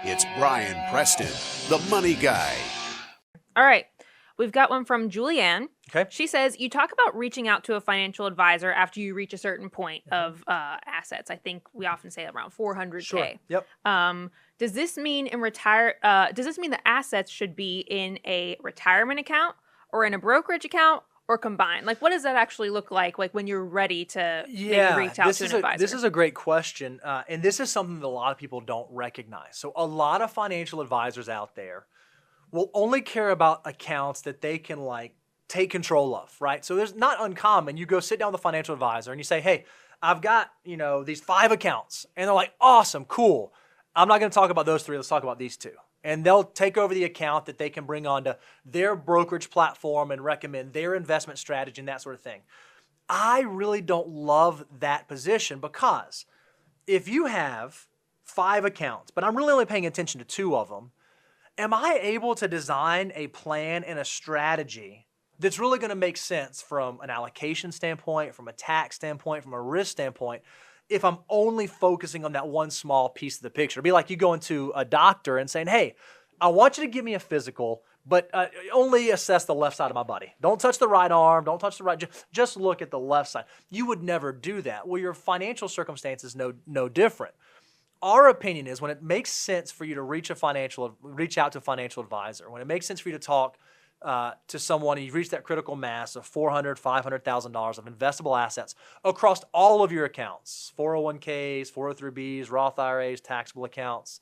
It's Brian Preston, the money guy. All right. We've got one from Julianne. Okay. She says, you talk about reaching out to a financial advisor after you reach a certain point of assets. I think we often say around 400K. Sure. Yep. Does this mean does this mean the assets should be in a retirement account or in a brokerage account or combined? Like, what does that actually look like when you're ready to maybe reach out to an advisor? This is a great question. And this is something that a lot of people don't recognize. So a lot of financial advisors out there will only care about accounts that they can take control of, right? So there's not uncommon. You go sit down with a financial advisor and you say, hey, I've got, these 5 accounts. And they're like, awesome, cool. I'm not going to talk about those 3. Let's talk about these 2. And they'll take over the account that they can bring onto their brokerage platform and recommend their investment strategy and that sort of thing. I really don't love that position because if you have 5 accounts, but I'm really only paying attention to 2 of them, am I able to design a plan and a strategy that's really going to make sense from an allocation standpoint, from a tax standpoint, from a risk standpoint, if I'm only focusing on that one small piece of the picture? It'd be like you going to a doctor and saying, hey, I want you to give me a physical, but only assess the left side of my body. Don't touch the right arm. Don't touch the right. Just look at the left side. You would never do that. Well, your financial circumstances no different. Our opinion is when it makes sense for you to reach out to a financial advisor, when it makes sense for you to talk to someone and you reach that critical mass of $400,000, $500,000 of investable assets across all of your accounts, 401ks, 403bs, Roth IRAs, taxable accounts,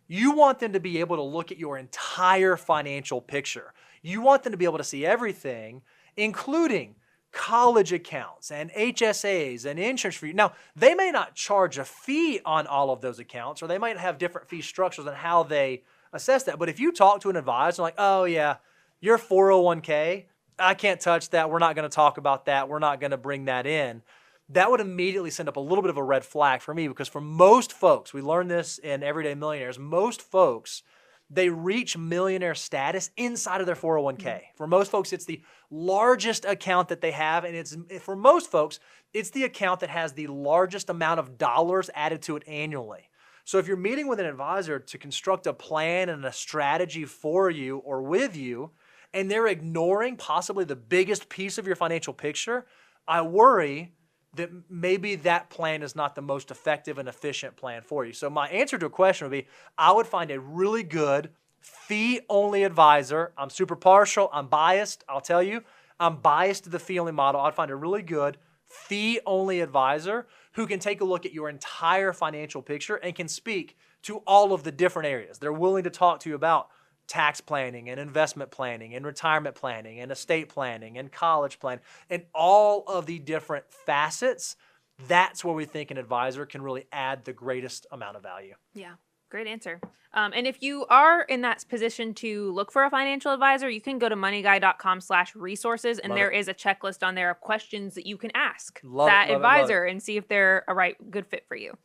you want them to be able to look at your entire financial picture. You want them to be able to see everything, including college accounts and HSAs and insurance for you. Now, they may not charge a fee on all of those accounts, or they might have different fee structures on how they assess that. But if you talk to an advisor like, oh yeah, your 401k, I can't touch that. We're not going to talk about that. We're not going to bring that in. That would immediately send up a little bit of a red flag for me, because for most folks, we learned this in Everyday Millionaires, most folks, they reach millionaire status inside of their 401k. For most folks, it's the largest account that they have, and for most folks, it's the account that has the largest amount of dollars added to it annually. So if you're meeting with an advisor to construct a plan and a strategy for you or with you, and they're ignoring possibly the biggest piece of your financial picture, I worry that maybe that plan is not the most effective and efficient plan for you. So my answer to a question would be, I would find a really good fee-only advisor. I'm super partial. I'm biased. I'll tell you, I'm biased to the fee-only model. I'd find a really good fee-only advisor who can take a look at your entire financial picture and can speak to all of the different areas. They're willing to talk to you about tax planning and investment planning and retirement planning and estate planning and college planning and all of the different facets. That's where we think an advisor can really add the greatest amount of value. Yeah, great answer. And if you are in that position to look for a financial advisor, you can go to moneyguy.com/resources, and there is a checklist on there of questions that you can ask that advisor and see if they're a good fit for you.